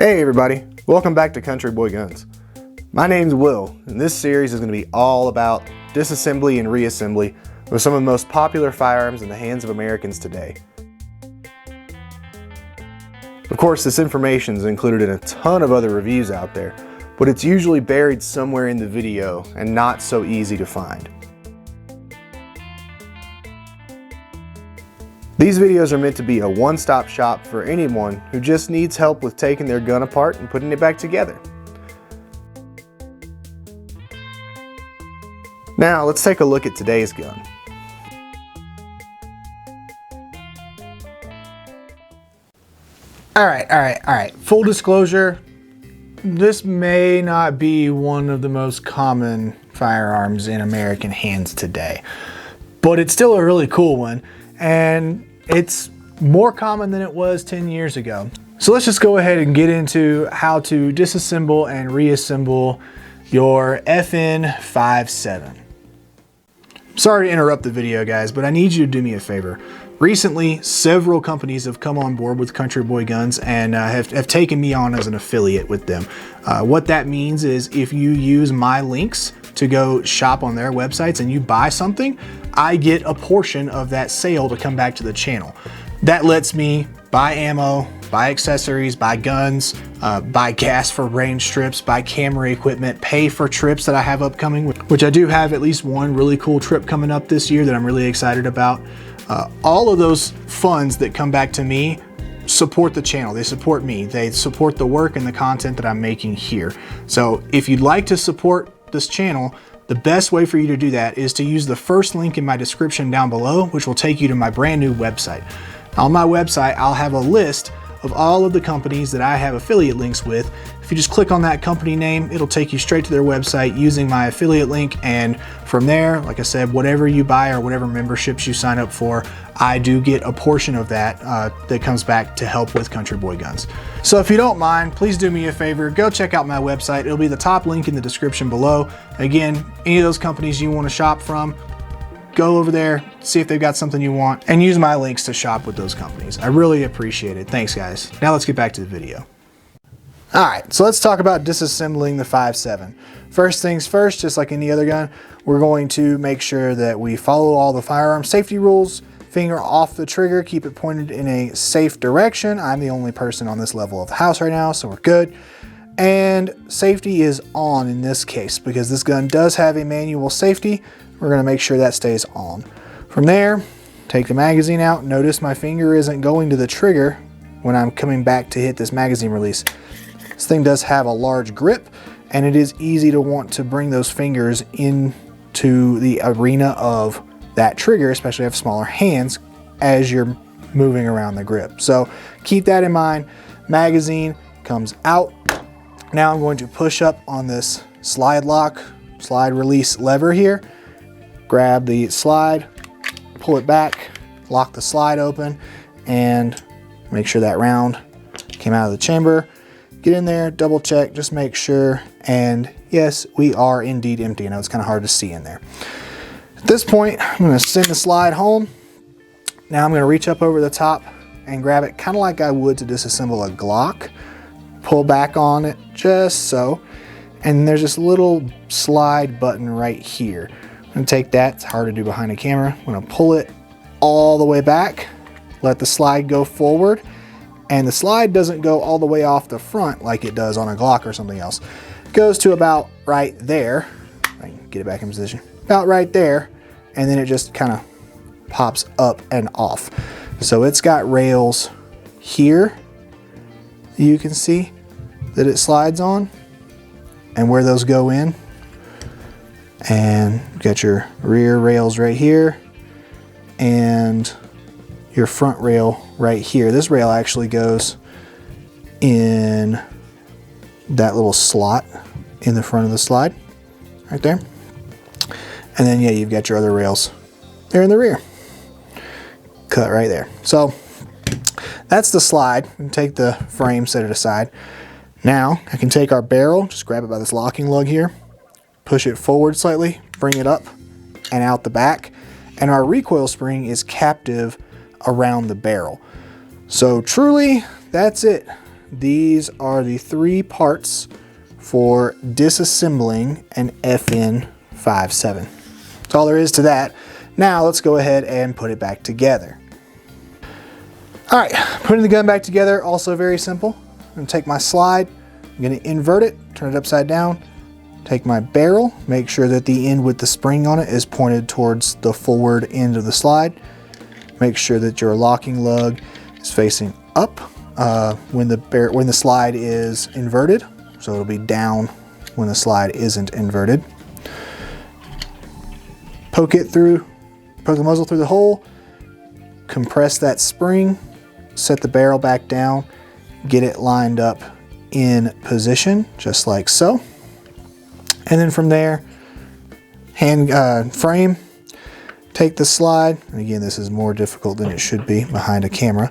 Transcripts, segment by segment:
Hey everybody, welcome back to Country Boy Guns. My name's Will, and this series is going to be all about disassembly and reassembly with some of the most popular firearms in the hands of Americans today. Of course, this information is included in a ton of other reviews out there, but it's usually buried somewhere in the video and not so easy to find. These videos are meant to be a one-stop shop for anyone who just needs help with taking their gun apart and putting it back together. Now let's take a look at today's gun. All right. Full disclosure, this may not be one of the most common firearms in American hands today, but it's still a really cool one, and it's more common than it was 10 years ago. So let's just go ahead and get into how to disassemble and reassemble your FN 5.7. Sorry to interrupt the video, guys, but I need you to do me a favor. Recently, several companies have come on board with Country Boy Guns and have taken me on as an affiliate with them. What that means is if you use my links to go shop on their websites and you buy something, I get a portion of that sale to come back to the channel. That lets me buy ammo, buy accessories, buy guns, buy gas for range trips, buy camera equipment, pay for trips that I have upcoming, which I do have at least one really cool trip coming up this year that I'm really excited about. All of those funds that come back to me support the channel. They support me. They support the work and the content that I'm making here. So if you'd like to support this channel, the best way for you to do that is to use the first link in my description down below, which will take you to my brand new website. On my website, I'll have a list of all of the companies that I have affiliate links with. If you just click on that company name, it'll take you straight to their website using my affiliate link, and from there, like I said, whatever you buy or whatever memberships you sign up for, I do get a portion of that that comes back to help with Country Boy Guns. So if you don't mind, please do me a favor, go check out my website. It'll be the top link in the description below. Again, any of those companies you want to shop from, go over there, see if they've got something you want, and use my links to shop with those companies. I really appreciate it. Thanks, guys. Now let's get back to the video. All right, so let's talk about disassembling the 5.7. First things first, just like any other gun, we're going to make sure that we follow all the firearm safety rules. Finger off the trigger, keep it pointed in a safe direction. I'm the only person on this level of the house right now, so we're good. And safety is on in this case because this gun does have a manual safety. We're gonna make sure that stays on. From there, take the magazine out. Notice my finger isn't going to the trigger when I'm coming back to hit this magazine release. This thing does have a large grip, and it is easy to want to bring those fingers into the arena of that trigger, especially if you have smaller hands as you're moving around the grip. So keep that in mind. Magazine comes out. Now I'm going to push up on this slide release lever here. Grab the slide, pull it back, lock the slide open, and make sure that round came out of the chamber. Get in there, double check, just make sure, and yes, we are indeed empty. I know it's kind of hard to see in there. At this point, I'm going to send the slide home. Now I'm going to reach up over the top and grab it kind of like I would to disassemble a Glock. Pull back on it just so, and there's this little slide button right here. I'm going to take that, it's hard to do behind a camera. I'm going to pull it all the way back, let the slide go forward, and the slide doesn't go all the way off the front like it does on a Glock or something else. It goes to about right there. I can get it back in position. About right there, and then it just kind of pops up and off. So it's got rails here. You can see that it slides on and where those go in. And you got your rear rails right here and your front rail right here. This rail actually goes in that little slot in the front of the slide right there. And then, yeah, you've got your other rails there in the rear. Cut right there. So that's the slide. You can take the frame, set it aside. Now I can take our barrel, just grab it by this locking lug here, push it forward slightly, bring it up and out the back. And our recoil spring is captive around the barrel. So truly, that's it. these are the 3 parts for disassembling an FN 5.7. That's all there is to that. Now let's go ahead and put it back together. All right, putting the gun back together, also very simple. I'm gonna take my slide, I'm gonna invert it, turn it upside down, take my barrel, make sure that the end with the spring on it is pointed towards the forward end of the slide. Make sure that your locking lug is facing up when the slide is inverted, so it'll be down when the slide isn't inverted. Poke the muzzle through the hole, compress that spring, set the barrel back down, get it lined up in position, just like so. And then from there, frame, take the slide, and again, this is more difficult than it should be behind a camera.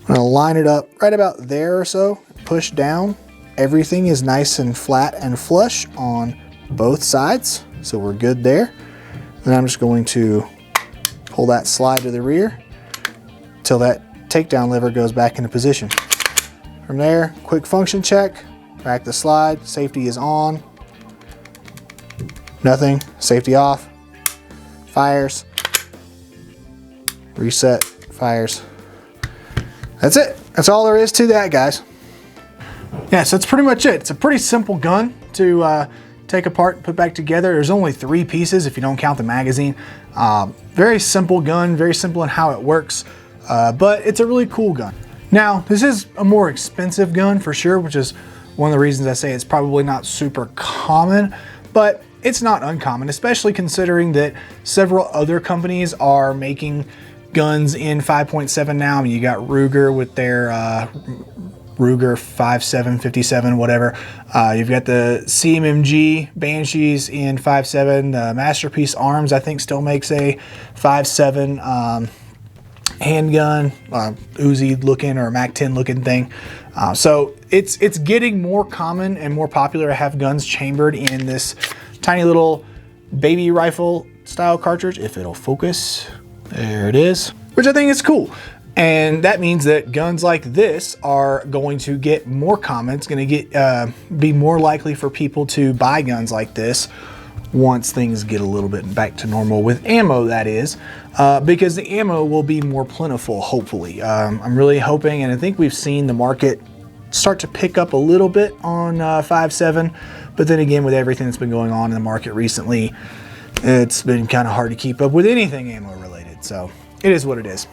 I'm gonna line it up right about there or so, push down. Everything is nice and flat and flush on both sides, so we're good there. Then I'm just going to pull that slide to the rear till that takedown lever goes back into position. From there, quick function check, back the slide, safety is on, nothing, safety off, fires, reset, fires. That's it. That's all there is to that, guys. Yeah, so that's pretty much it. It's a pretty simple gun to take apart and put back together. There's only 3 pieces if you don't count the magazine. Very simple gun, very simple in how it works, but it's a really cool gun. Now, this is a more expensive gun for sure, which is one of the reasons I say it's probably not super common, but it's not uncommon, especially considering that several other companies are making guns in 5.7 now. I mean, you got Ruger with their Ruger 5.7, 57, whatever. You've got the CMMG Banshees in 5.7. The Masterpiece Arms, I think, still makes a 5.7 handgun, Uzi looking or Mac 10 looking thing. So it's getting more common and more popular to have guns chambered in this tiny little baby rifle style cartridge. If it'll focus, there it is, which I think is cool. And that means that guns like this are going to get more common. It's going to be more likely for people to buy guns like this once things get a little bit back to normal with ammo, that is, because the ammo will be more plentiful, hopefully. I'm really hoping, and I think we've seen the market start to pick up a little bit on 5.7, but then again, with everything that's been going on in the market recently, it's been kind of hard to keep up with anything ammo related, so it is what it is.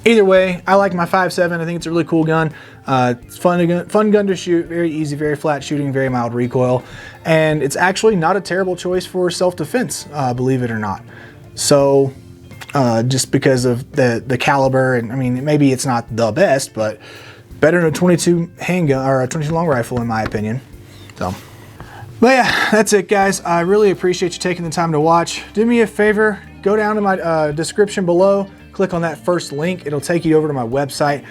Either way, I like my 5.7. I think it's a really cool gun. It's fun gun to shoot, very easy, very flat shooting, very mild recoil. And it's actually not a terrible choice for self-defense, believe it or not. So just because of the caliber, and I mean, maybe it's not the best, but better than a 22 handgun or a 22 long rifle in my opinion. So, but yeah, that's it, guys. I really appreciate you taking the time to watch. Do me a favor, go down to my description below. Click on that first link. It'll take you over to my website.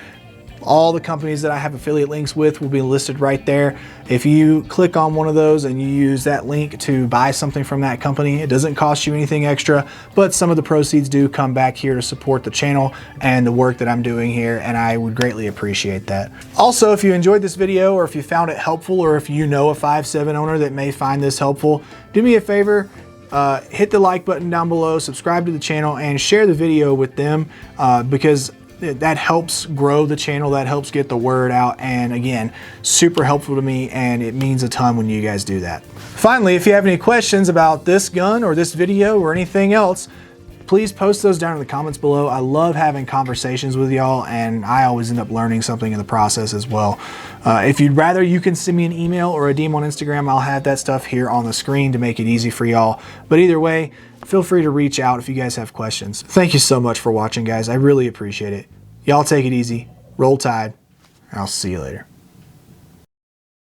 All the companies that I have affiliate links with will be listed right there. If you click on one of those and you use that link to buy something from that company, it doesn't cost you anything extra, but some of the proceeds do come back here to support the channel and the work that I'm doing here, and I would greatly appreciate that. Also, if you enjoyed this video or if you found it helpful, or if you know a 5.7 owner that may find this helpful, do me a favor, hit the like button down below, subscribe to the channel, and share the video with them because that helps grow the channel, that helps get the word out, and again, super helpful to me, and it means a ton when you guys do that. Finally, if you have any questions about this gun or this video or anything else, please post those down in the comments below. I love having conversations with y'all, and I always end up learning something in the process as well. If you'd rather, you can send me an email or a DM on Instagram. I'll have that stuff here on the screen to make it easy for y'all. But either way, feel free to reach out if you guys have questions. Thank you so much for watching, guys. I really appreciate it. Y'all take it easy, roll tide, and I'll see you later.